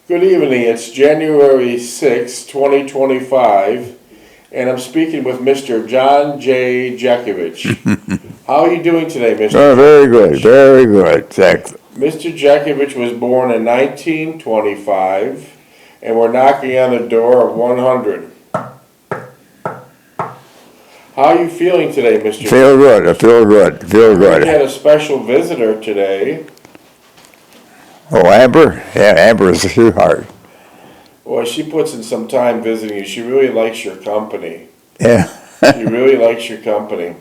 Good evening. It's January 6, 2025, and I'm speaking with Mr. John J. Jeckovich. How are you doing today, Mr. Oh, very good, very good. Thanks. Mr. Jeckovich was born in 1925, and we're knocking on the door of 100. How are you feeling today, Mr. Feel good, I feel good, feel We good. had a special visitor today. Oh, Amber? Yeah, Amber is a sweetheart. Well, she puts in some time visiting you. She really likes your company. Yeah. She really likes your company.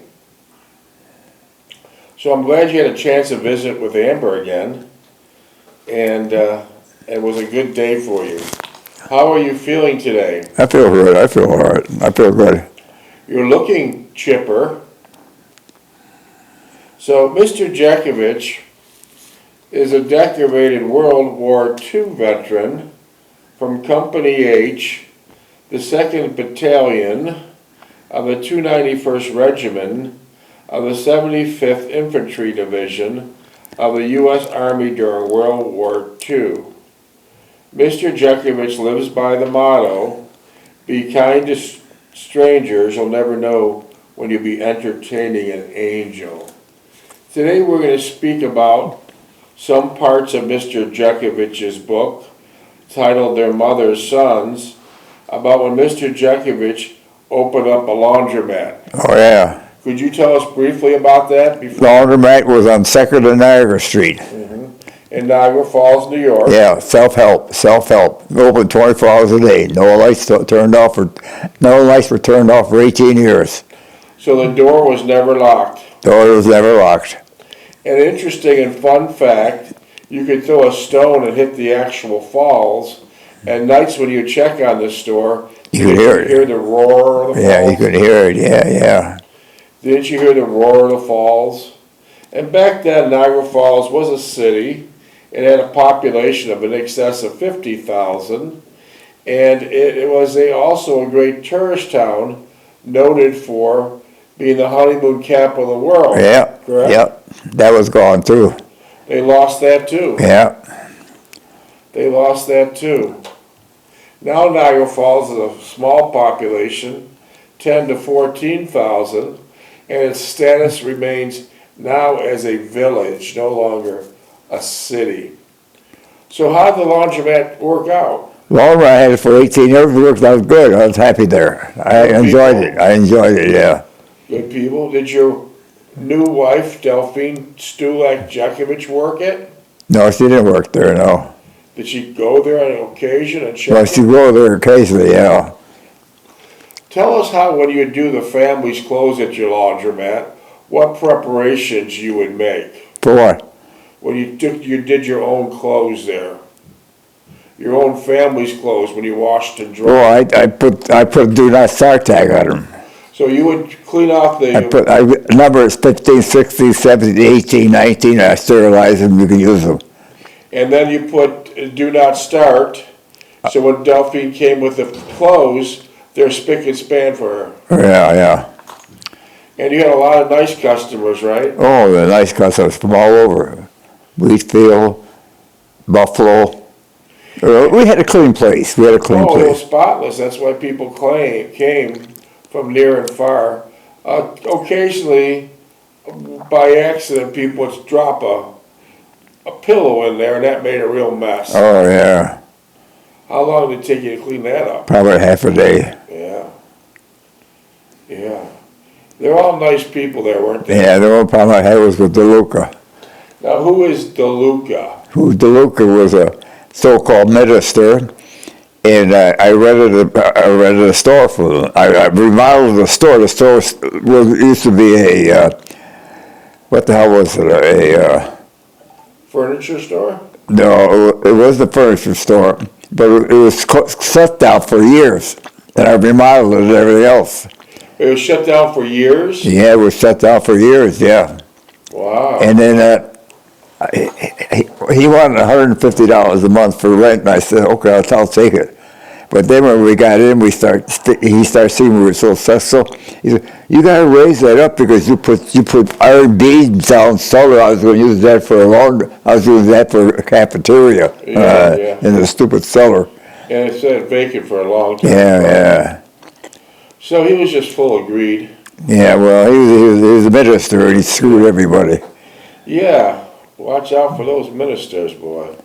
So I'm glad you had a chance to visit with Amber again, and it was a good day for you. How are you feeling today? I feel good, I feel all right, I feel good. You're looking chipper. So Mr. Jeckovich is a decorated World War II veteran from Company H, the 2nd Battalion of the 291st Regiment of the 75th Infantry Division of the U.S. Army during World War II. Mr. Jeckovich lives by the motto, "Be kind to strangers, you'll never know when you'll be entertaining an angel." Today we're going to speak about some parts of Mr. Jeckovich's book, titled Their Mother's Sons, about when Mr. Jeckovich opened up a laundromat. Oh, yeah. Could you tell us briefly about that? Laundromat was on 2nd and Niagara Street. In Niagara Falls, New York. Yeah, self-help. Open 24 hours a day. No lights were turned off for 18 years. So the door was never locked. Door was never locked. An interesting and fun fact, you could throw a stone and hit the actual falls, and nights when you check on the store, You could hear it. hear the roar of the falls. Yeah, you could hear it, yeah. Didn't you hear the roar of the falls? And back then, Niagara Falls was a city. It had a population of in excess of 50,000, and it was also a great tourist town, noted for being the honeymoon capital of the world. Yeah, correct? yep. That was gone too. They lost that too. Yeah. They lost that too. Now Niagara Falls is a small population, 10 to 14,000, and its status remains now as a village, no longer a city. So how did the laundromat work out? Laundromat, I had it for 18 years, it worked out good. I was happy there. I enjoyed it, yeah. Good people. Did your new wife, Delphine Stulak Jeckovich, work it? No, she didn't work there, no. Did she go there on occasion and check? Well, she go there occasionally, yeah. Tell us how, when you do the family's clothes at your laundromat, what preparations you would make. For what? When you did your own clothes there, your own family's clothes when you washed and dried. Well, I put do not start tag on them. So you would clean off the. Number is 15, 16, 17, 18, 19. I sterilize them. You can use them. And then you put do not start. So when Delphine came with the clothes, they're spick and span for her. Yeah. And you had a lot of nice customers, right? Oh, the nice customers from all over. Wheatfield, Buffalo. We had a clean place. It was spotless. That's why people came from near and far. Occasionally, by accident, people would drop a pillow in there, and that made a real mess. Oh, yeah. How long did it take you to clean that up? Probably half a day. Yeah. They're all nice people there, weren't they? Yeah, the only problem I had was with DeLuca. Now, who is DeLuca? DeLuca was a so-called minister, and I rented a store for them. I remodeled the store. The store used to be a, what the hell was it, a... Furniture store? No, it was the furniture store, but it was shut down for years, and I remodeled it and everything else. It was shut down for years? Yeah, it was shut down for years, yeah. Wow. And then he wanted $150 a month for rent, and I said, okay, I'll take it. But then when we got in, he started seeing we were so successful. He said, "You got to raise that up because you put iron beams down cellar. I was going to use that for I was using that for a cafeteria in the stupid cellar." And it sat vacant for a long time. Yeah. So he was just full of greed. Yeah, well, he was a minister and he screwed everybody. Yeah, watch out for those ministers, boy.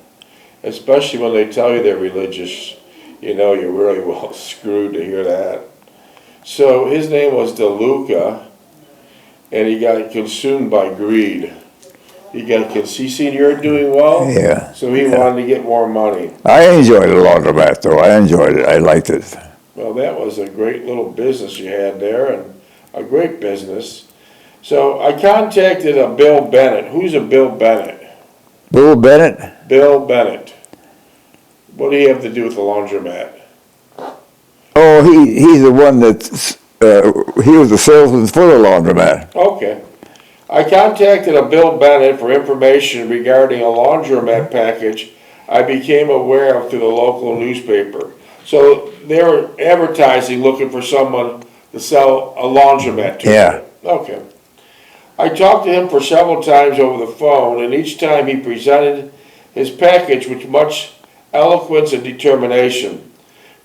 Especially when they tell you they're religious. You know, you're really well screwed to hear that. So his name was DeLuca, and he got consumed by greed. He seen you're doing well, so he wanted to get more money. I enjoyed the laundromat, though. I enjoyed it. I liked it. Well, that was a great little business you had there, and a great business. So I contacted a Bill Bennett. Who's a Bill Bennett? Bill Bennett? Bill Bennett. What do you have to do with the laundromat? Oh, he's the one he was the salesman for the laundromat. Okay. I contacted a Bill Bennett for information regarding a laundromat package I became aware of through the local newspaper. So they were advertising, looking for someone to sell a laundromat to. Yeah. Okay. I talked to him for several times over the phone, and each time he presented his package with much eloquence and determination.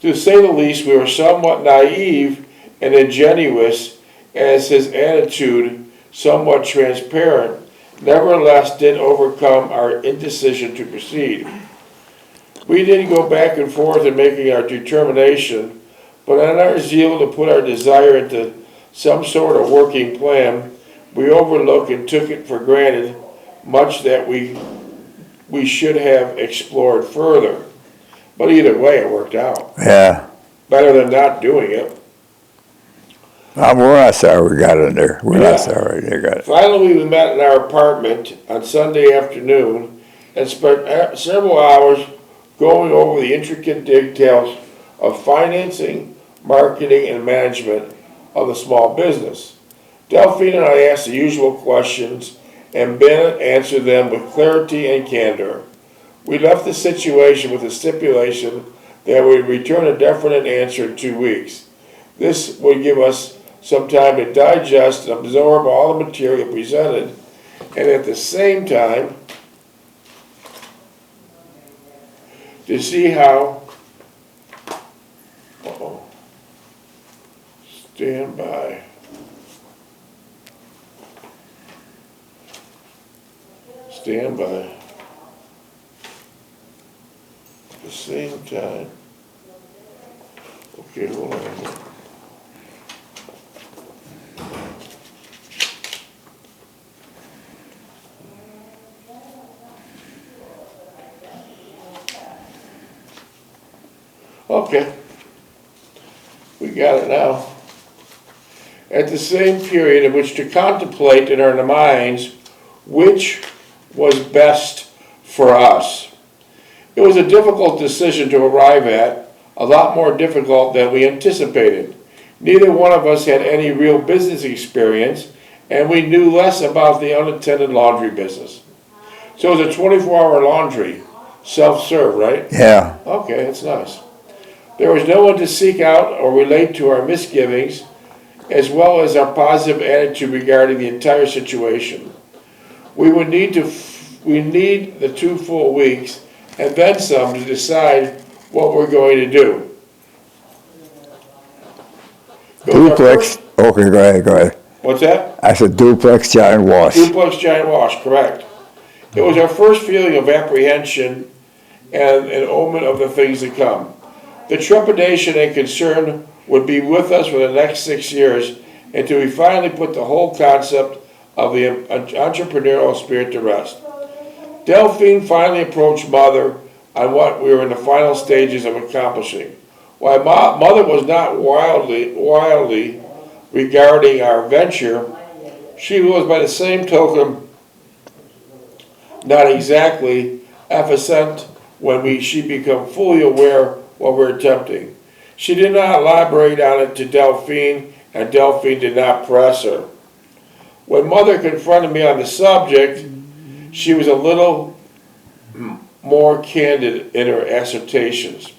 To say the least, we were somewhat naive and ingenuous, as his attitude, somewhat transparent, nevertheless did overcome our indecision to proceed. We didn't go back and forth in making our determination, but in our zeal to put our desire into some sort of working plan, we overlooked and took it for granted much that we should have explored further. But either way, it worked out. Yeah. Better than not doing it. We're not sorry we got in there. We're not sorry we got it. Finally, we met in our apartment on Sunday afternoon and spent several hours going over the intricate details of financing, marketing, and management of the small business. Delphine and I asked the usual questions, and Bennett answered them with clarity and candor. We left the situation with a stipulation that we would return a definite answer in 2 weeks. This would give us some time to digest and absorb all the material presented, and at the same time, to see how, stand by. Stand by. At the same time, okay, hold on. Okay, we got it now. At the same period in which to contemplate in our minds which was best for us. It was a difficult decision to arrive at, a lot more difficult than we anticipated. Neither one of us had any real business experience, and we knew less about the unattended laundry business. So it was a 24-hour laundry, self-serve, right? Yeah. Okay, that's nice. There was no one to seek out or relate to our misgivings, as well as our positive attitude regarding the entire situation. We need the 2 full weeks and then some to decide what we're going to do. Duplex. Okay, go ahead. What's that? I said duplex, giant wash. Duplex, giant wash, correct. It was our first feeling of apprehension and an omen of the things to come. The trepidation and concern would be with us for the next 6 years until we finally put the whole concept of the entrepreneurial spirit to rest. Delphine finally approached Mother on what we were in the final stages of accomplishing. While Mother was not wildly regarding our venture, she was by the same token not exactly effervescent when she became fully aware what we were attempting. She did not elaborate on it to Delphine, and Delphine did not press her. When Mother confronted me on the subject, she was a little more candid in her assertions.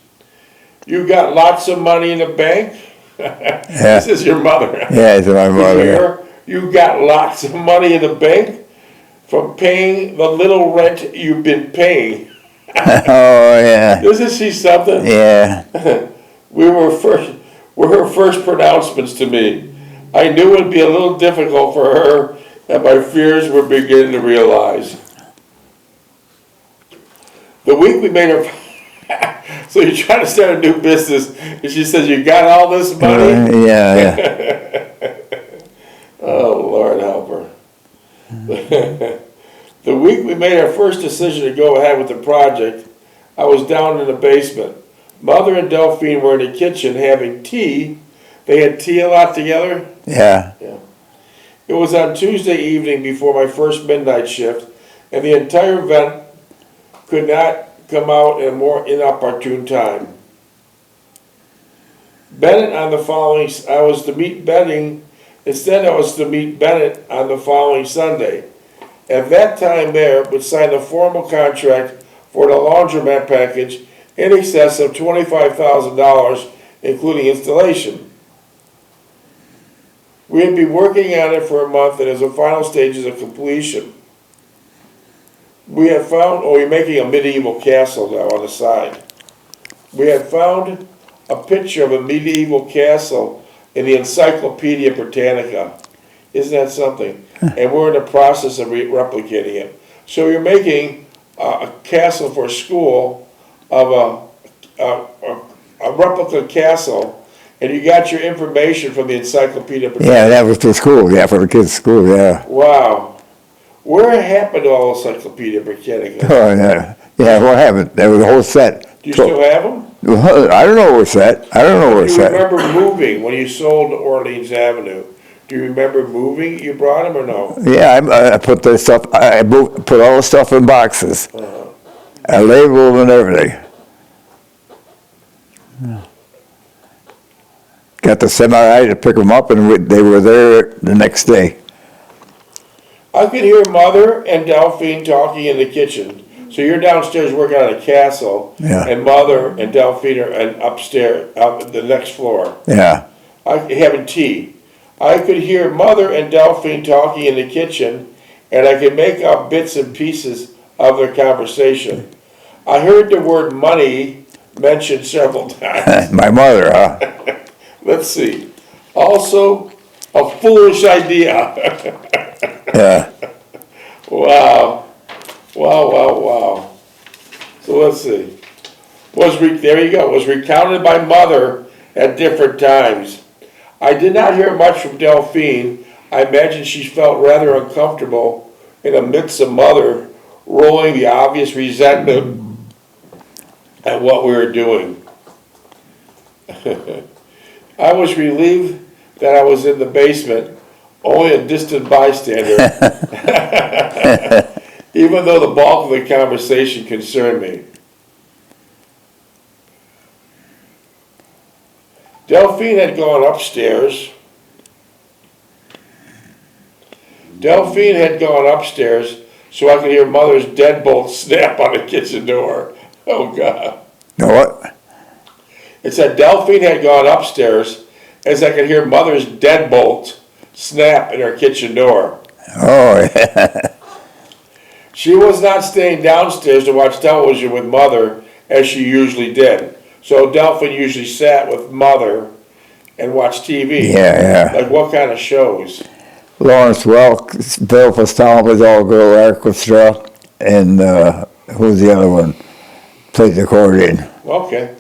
You got lots of money in the bank? Yeah. This is your mother. Yeah, it's my You mother. hear? You got lots of money in the bank from paying the little rent you've been paying. Oh, yeah. Doesn't she something? Yeah. Were her first pronouncements to me. I knew it would be a little difficult for her, and my fears were beginning to realize. The week we made her, so you're trying to start a new business, and she says, you got all this money? Yeah. Oh, Lord help her. The week we made our first decision to go ahead with the project, I was down in the basement. Mother and Delphine were in the kitchen having tea. They had tea a lot together? Yeah. Yeah. It was on Tuesday evening before my first midnight shift, and the entire event could not come out in a more inopportune time. Bennett on the following, I was to meet Bennett on the following Sunday. At that time there, would sign a formal contract for the laundromat package in excess of $25,000, including installation. We had been working on it for a month and is in final stages of completion. We had found, we're making a medieval castle now on the side. We had found a picture of a medieval castle in the Encyclopedia Britannica. Isn't that something? And we're in the process of replicating it. So you're making a castle for a school of a replica castle, and you got your information from the Encyclopedia Britannica. Yeah, that was for school. Yeah, for the kids' school. Yeah. Wow. Where happened to all Encyclopedia Britannica? Oh, yeah. Yeah, what happened? There was a whole set. Do you still have them? Well, I don't know where it's at. I don't know where Do it's you at. remember moving when you sold Orleans Avenue? Do you remember moving? You brought them or no? Yeah, I put the stuff. Put all the stuff in boxes. I labeled them and everything. Got the semi to pick them up, and they were there the next day. I could hear Mother and Delphine talking in the kitchen. So you're downstairs working on a castle, Yeah. and Mother and Delphine are upstairs, up the next floor, Yeah. having tea. I could hear Mother and Delphine talking in the kitchen, and I could make out bits and pieces of their conversation. I heard the word money mentioned several times. My mother, huh? Let's see. Also, a foolish idea. Yeah. Wow. Wow, wow, wow. So let's see. There you go. Was recounted by Mother at different times. I did not hear much from Delphine. I imagine she felt rather uncomfortable in the midst of Mother rolling the obvious resentment at what we were doing. I was relieved that I was in the basement, only a distant bystander, even though the bulk of the conversation concerned me. Delphine had gone upstairs. Delphine had gone upstairs so I could hear Mother's deadbolt snap on the kitchen door. Oh, God. Know what? It said Delphine had gone upstairs as I could hear Mother's deadbolt snap in her kitchen door. Oh, yeah. She was not staying downstairs to watch television with Mother as she usually did. So Delphine usually sat with Mother and watched TV. Yeah, yeah. Like what kind of shows? Lawrence Welk, Bill Pastel was all-girl orchestra, and who's the other one? Played the accordion. Okay.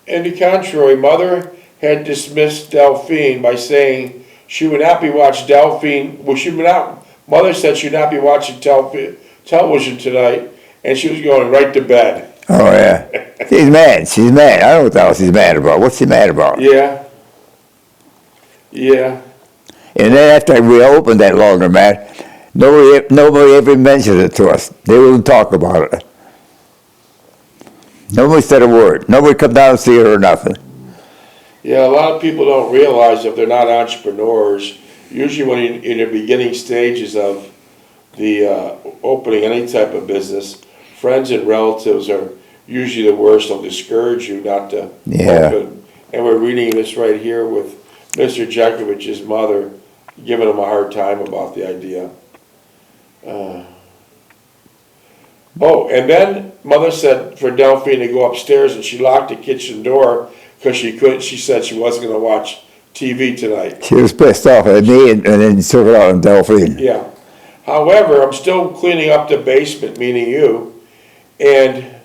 In the contrary, Mother had dismissed Delphine by saying she would not be watching Delphine. Well, Mother said she would not be watching television tonight, and she was going right to bed. Oh, yeah. She's mad. She's mad. I don't know what the hell she's mad about. What's she mad about? Yeah. Yeah. And then after we opened that laundromat, nobody ever mentioned it to us. They wouldn't talk about it. Nobody said a word. Nobody come down and see it or nothing. Yeah, a lot of people don't realize if they're not entrepreneurs, usually when you're in the beginning stages of opening any type of business, friends and relatives are usually the worst. They'll discourage you not to open. And we're reading this right here with Mr. Jeckovich's mother giving him a hard time about the idea. And then Mother said for Delphine to go upstairs, and she locked the kitchen door because she couldn't. She said she wasn't going to watch TV tonight. She was pissed off at me, and then took it out on Delphine. Yeah. However, I'm still cleaning up the basement, meaning you, and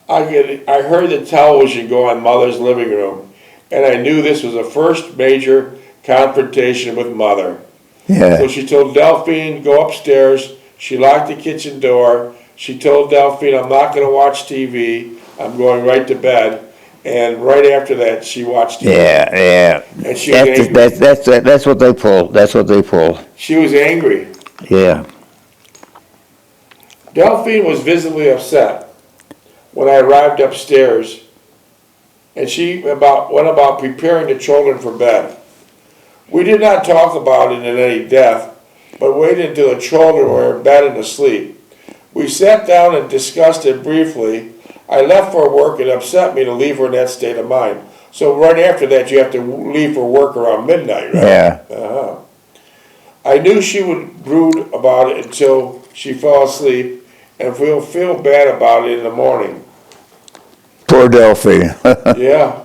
I heard the television go on Mother's living room, and I knew this was the first major confrontation with Mother. Yeah. So she told Delphine, go upstairs. She locked the kitchen door. She told Delphine, I'm not going to watch TV. I'm going right to bed. And right after that, she watched TV. Yeah. And she was angry. That's what they pull. That's what they pull. She was angry. Yeah. Delphine was visibly upset when I arrived upstairs, and she went about preparing the children for bed. We did not talk about it in any depth, but waited until the children were in bed and asleep. We sat down and discussed it briefly. I left for work. It upset me to leave her in that state of mind. So right after that, you have to leave for work around midnight, right? Yeah. I knew she would brood about it until she fell asleep and feel bad about it in the morning. Poor Delphine. Yeah.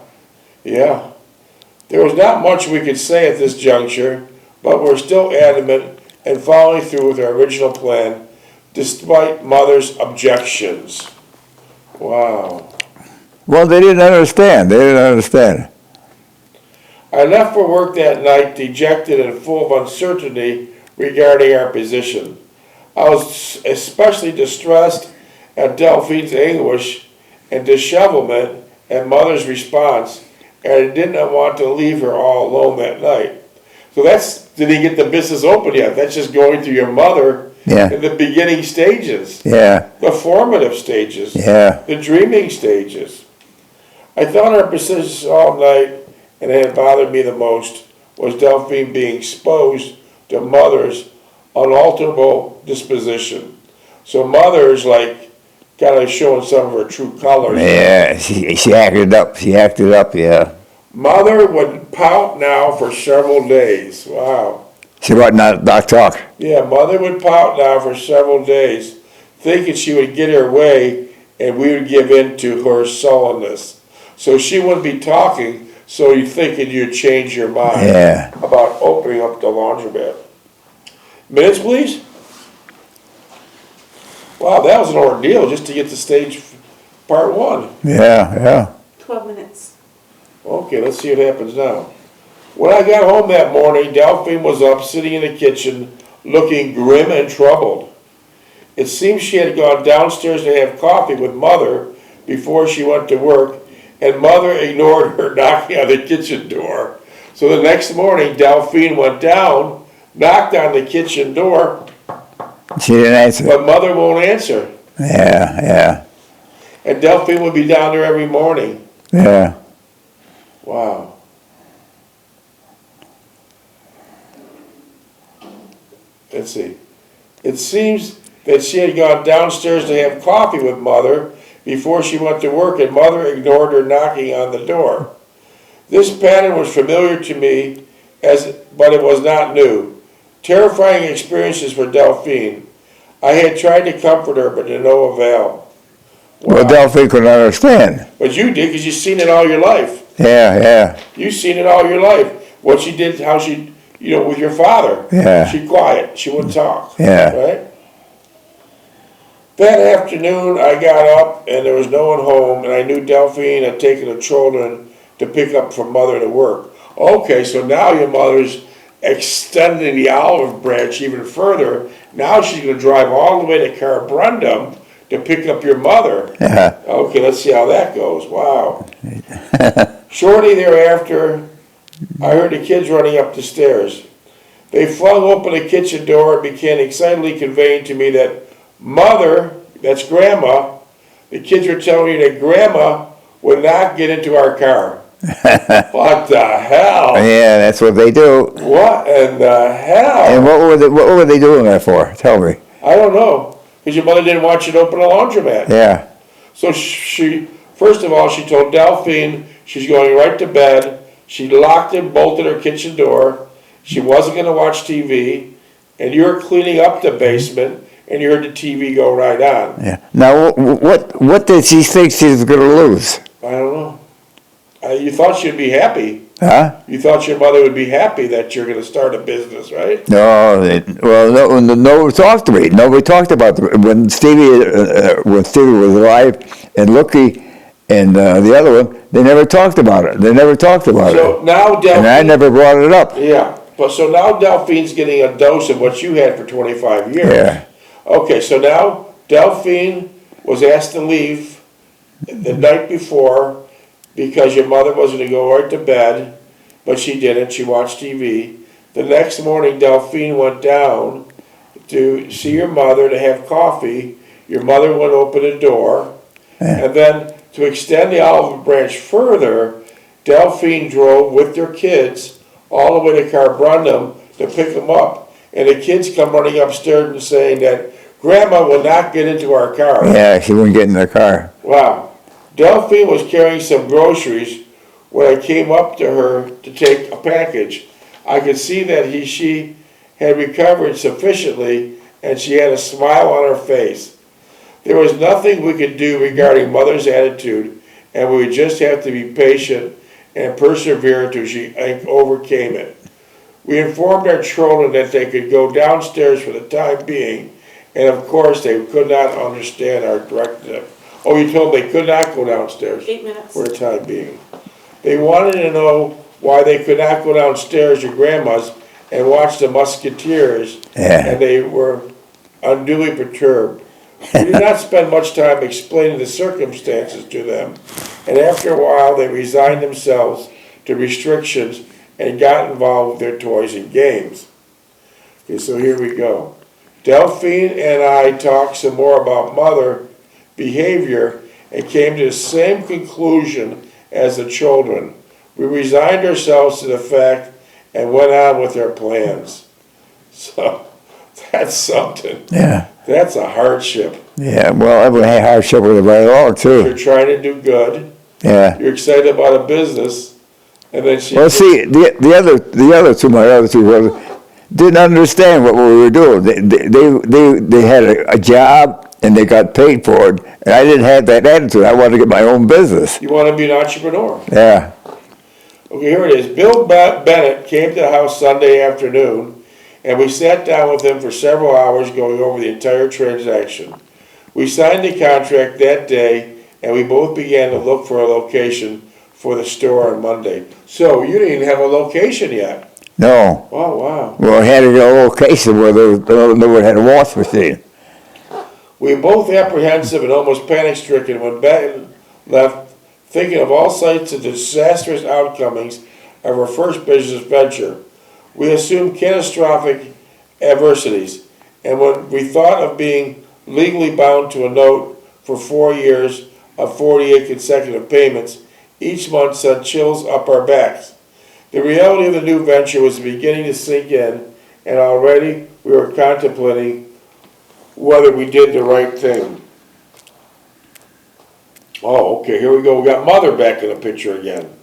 There was not much we could say at this juncture, but we're still adamant and following through with our original plan, despite Mother's objections. Wow. Well, they didn't understand. I left for work that night dejected and full of uncertainty regarding our position. I was especially distressed at Delphine's anguish and dishevelment at Mother's response, and I did not want to leave her all alone that night. So didn't get the business open yet. That's just going through your mother in the beginning stages. Yeah. The formative stages. Yeah. The dreaming stages. I thought our persistence all night, and it had bothered me the most, was Delphine being exposed to Mother's unalterable disposition. So Mother's kind of showing some of her true colors. Yeah, she acted up. Yeah. Mother would pout now for several days. Wow. She would not talk. Yeah, Mother would pout now for several days, thinking she would get her way and we would give in to her sullenness. So she wouldn't be talking, so you're thinking you'd change your mind about opening up the laundromat. Minutes, please? Wow, that was an ordeal just to get to stage part one. Yeah. 12 minutes. Okay, let's see what happens now. When I got home that morning, Delphine was up, sitting in the kitchen, looking grim and troubled. It seems she had gone downstairs to have coffee with Mother before she went to work, and Mother ignored her knocking on the kitchen door. So the next morning, Delphine went down, knocked on the kitchen door. She didn't answer. But Mother won't answer. Yeah. And Delphine would be down there every morning. Yeah. Wow. Let's see. It seems that she had gone downstairs to have coffee with Mother before she went to work, and Mother ignored her knocking on the door. This pattern was familiar to me, but it was not new. Terrifying experiences for Delphine. I had tried to comfort her, but to no avail. Wow. Well, Delphine couldn't understand. But you did, because you've seen it all your life. Yeah. You've seen it all your life. What she did, how she, with your father. Yeah. She quiet. She wouldn't talk. Yeah. Right? That afternoon, I got up, and there was no one home, and I knew Delphine had taken the children to pick up from Mother to work. Okay, so now your mother's extending the olive branch even further. Now she's going to drive all the way to Carbrundum to pick up your mother. Yeah. Okay, let's see how that goes. Wow. Shortly thereafter, I heard the kids running up the stairs. They flung open the kitchen door and began excitedly conveying to me that Mother, that's Grandma, the kids were telling me that Grandma would not get into our car. What the hell? Yeah, that's what they do. What in the hell? And what were they doing that for? Tell me. I don't know. Because your mother didn't want you to open a laundromat. Yeah. So she, first of all, she told Delphine she's going right to bed. She locked and bolted her kitchen door. She wasn't going to watch TV. And you were cleaning up the basement, and you heard the TV go right on. Yeah. Now, what did she think she was going to lose? I don't know. You thought she'd be happy. Huh? You thought your mother would be happy that you're going to start a business, right? No, nobody talked to me. Nobody talked about it. When Stevie was alive, and Lookie and the other one, they never talked about it. So now Delphine... And I never brought it up. Yeah. But so now Delphine's getting a dose of what you had for 25 years. Yeah. Okay, so now Delphine was asked to leave the night before because your mother was going to go right to bed, but she didn't. She watched TV. The next morning, Delphine went down to see your mother to have coffee. Your mother went open the door. Yeah. And then to extend the olive branch further, Delphine drove with their kids all the way to Carbrundum to pick them up. And the kids come running upstairs and saying that Grandma will not get into our car. Yeah, she wouldn't get in the car. Wow. Delphine was carrying some groceries when I came up to her to take a package. I could see that she had recovered sufficiently and she had a smile on her face. There was nothing we could do regarding Mother's attitude, and we would just have to be patient and persevere until she overcame it. We informed our children that they could go downstairs for the time being, and of course they could not understand our directive. Oh, you told them they could not go downstairs 8 minutes. for the time being. They wanted to know why they could not go downstairs to Grandma's and watch the Musketeers, and they were unduly perturbed. We did not spend much time explaining the circumstances to them, and after a while they resigned themselves to restrictions and got involved with their toys and games. Okay, so here we go. Delphine and I talked some more about Mother behavior and came to the same conclusion as the children. We resigned ourselves to the fact and went on with our plans. So that's something. Yeah. That's a hardship. Yeah, well, everyone had hardship with it right along, too. You're trying to do good. Yeah. You're excited about a business, and then she... Well, see, the other two brothers didn't understand what we were doing. They had a job, and they got paid for it, and I didn't have that attitude. I wanted to get my own business. You want to be an entrepreneur. Yeah. Okay, here it is. Bill Bennett came to the house Sunday afternoon, and we sat down with him for several hours going over the entire transaction. We signed the contract that day, and we both began to look for a location for the store on Monday. So you didn't even have a location yet. No. Oh, wow. Well, I had to get a location where nobody had a wash machine. We were both apprehensive and almost panic-stricken when Bennett left, thinking of all sides of the disastrous outcomings of our first business venture. We assumed catastrophic adversities, and when we thought of being legally bound to a note for 4 years of 48 consecutive payments, each month sent chills up our backs. The reality of the new venture was beginning to sink in, and already we were contemplating whether we did the right thing. Oh, okay, here we go. We got Mother back in the picture again.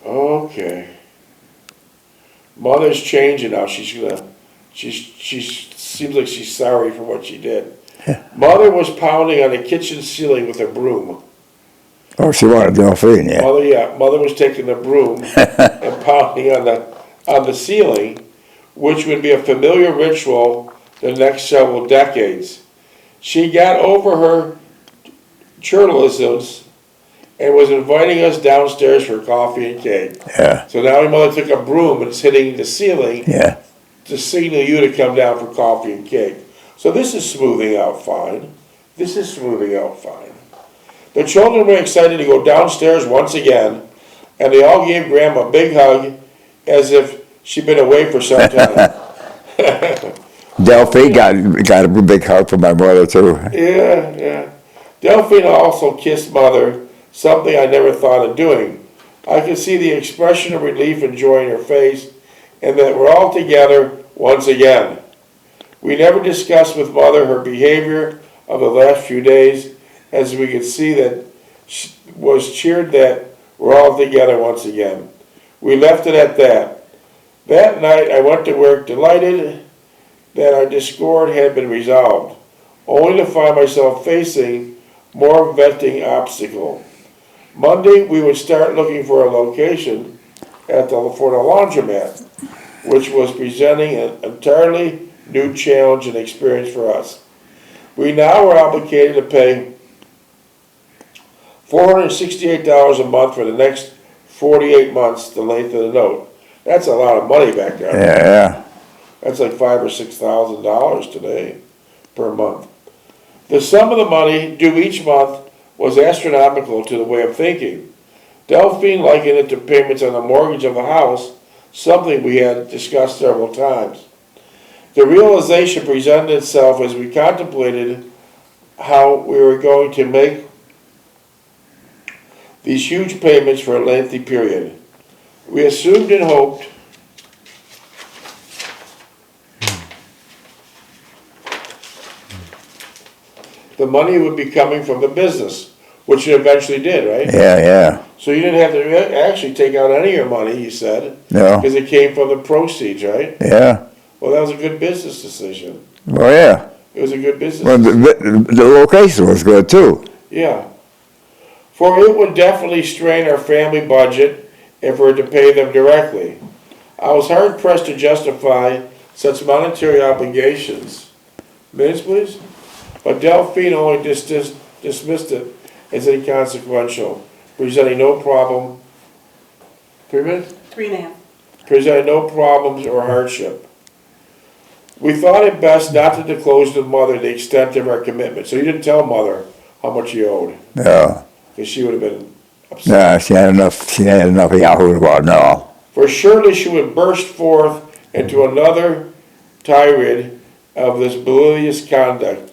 Okay. Mother's changing now. She seems like she's sorry for what she did. Mother was pounding on the kitchen ceiling with a broom. Oh, she wanted Delphine, yeah. Mother was taking the broom and pounding on the ceiling, which would be a familiar ritual the next several decades. She got over her churlisms and was inviting us downstairs for coffee and cake. Yeah. So now my mother took a broom and is hitting the ceiling to signal you to come down for coffee and cake. So this is smoothing out fine. The children were excited to go downstairs once again, and they all gave Grandma a big hug as if she'd been away for some time. Delphine got a big hug from my mother, too. Yeah. Delphine also kissed Mother, something I never thought of doing. I could see the expression of relief and joy in her face, and that we're all together once again. We never discussed with Mother her behavior of the last few days, as we could see that she was cheered that we're all together once again. We left it at that. That night I went to work delighted that our discord had been resolved, only to find myself facing more vetting obstacle. Monday we would start looking for a location for the laundromat, which was presenting an entirely new challenge and experience for us. We now were obligated to pay $468 a month for the next 48 months, the length of the note. That's a lot of money back there. Yeah. That's like $5,000 or $6,000 today per month. The sum of the money due each month was astronomical to the way of thinking. Delphine likened it to payments on the mortgage of the house, something we had discussed several times. The realization presented itself as we contemplated how we were going to make these huge payments for a lengthy period. We assumed and hoped the money would be coming from the business, which it eventually did, right? Yeah. So you didn't have to actually take out any of your money, you said? No. Because it came from the proceeds, right? Yeah. Well, that was a good business decision. Oh, yeah. It was a good business Well, decision. the location was good, too. Yeah. For it would definitely strain our family budget if we were to pay them directly. I was hard pressed to justify such monetary obligations. Minutes, please? But Delphine only dismissed it as inconsequential, presenting no problem. 3 minutes? 3.5. Presenting no problems or hardship. We thought it best not to disclose to Mother the extent of our commitment. So you didn't tell Mother how much you owed, No. because she would have been upset. No, she had enough yahoo about no. For surely she would burst forth into another tirade of this bilious conduct.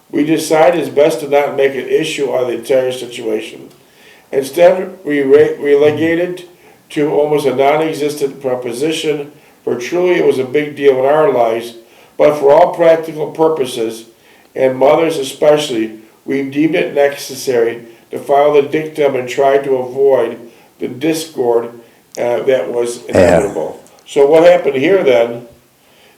We decided it's best to not make an issue of the entire situation. Instead, we relegated to almost a non-existent proposition, for truly it was a big deal in our lives, but for all practical purposes, and Mother's especially, we deemed it necessary to file the dictum and try to avoid the discord that was inevitable. So what happened here then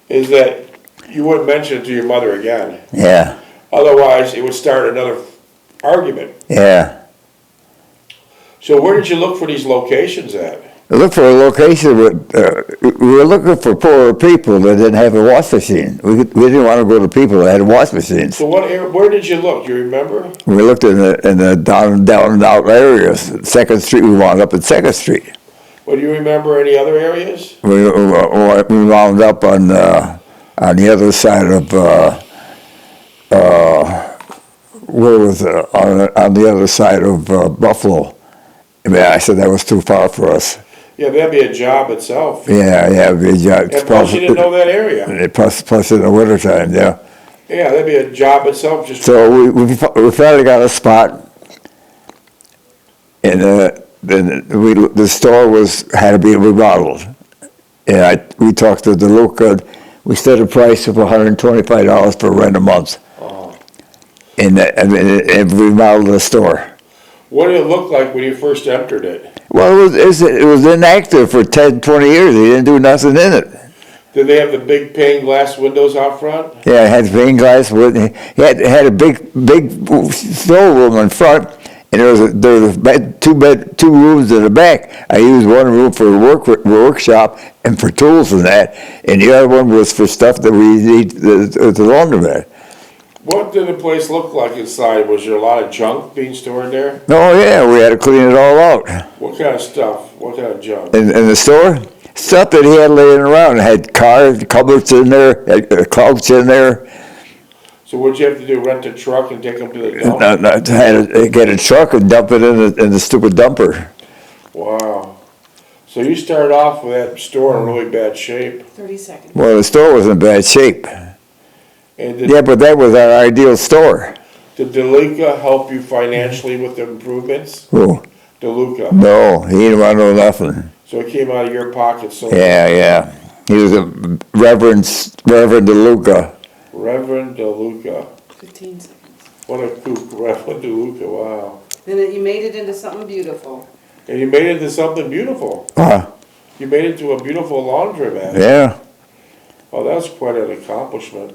is that you wouldn't mention it to your mother again. Yeah. Otherwise, it would start another argument. Yeah. So where did you look for these locations at? We looked for a location, we were looking for poorer people that didn't have a wash machine. We didn't want to go to people that had wash machines. So where did you look? Do you remember? We looked in the down and out areas. 2nd Street, we wound up at 2nd Street. Well, do you remember any other areas? We wound up on the other side of, where was it? On the other side of Buffalo. I mean, I said that was too far for us. Yeah, that'd be a job itself. Yeah, it'd be a job. And plus you didn't know that area. Plus in the wintertime, yeah. Yeah, that'd be a job itself. Just So we finally got a spot, and the store had to be remodeled. And we talked to the local, we set a price of $125 per rent a month. Oh. And remodeled the store. What did it look like when you first entered it? Well, it was inactive for 10, 20 years. They didn't do nothing in it. Did they have the big pane glass windows out front? Yeah, it had pane glass. It had a big storeroom in front, and there was two rooms in the back. I used one room for a workshop and for tools and that, and the other one was for stuff that we need the laundromat. What did the place look like inside? Was there a lot of junk being stored there? Oh yeah, we had to clean it all out. What kind of stuff? What kind of junk? In the store, stuff that he had laying around. It had cars, cupboards in there, had clouts in there. So what'd you have to do? Rent a truck and take them to the dump? No, had to get a truck and dump it in the stupid dumper. Wow. So you started off with that store in really bad shape. 30 seconds. Well, the store was in bad shape. And Yeah, but that was our ideal store. did Delika help you financially with the improvements? Who? DeLuca. No, he didn't want to know nothing. So it came out of your pocket, so. Yeah. He was a Reverend DeLuca. Reverend DeLuca. 15 seconds. What a kook, Reverend DeLuca, wow. And then you made it into something beautiful. And you made it into something beautiful. You made it to a beautiful laundromat. Yeah. Oh, that's quite an accomplishment.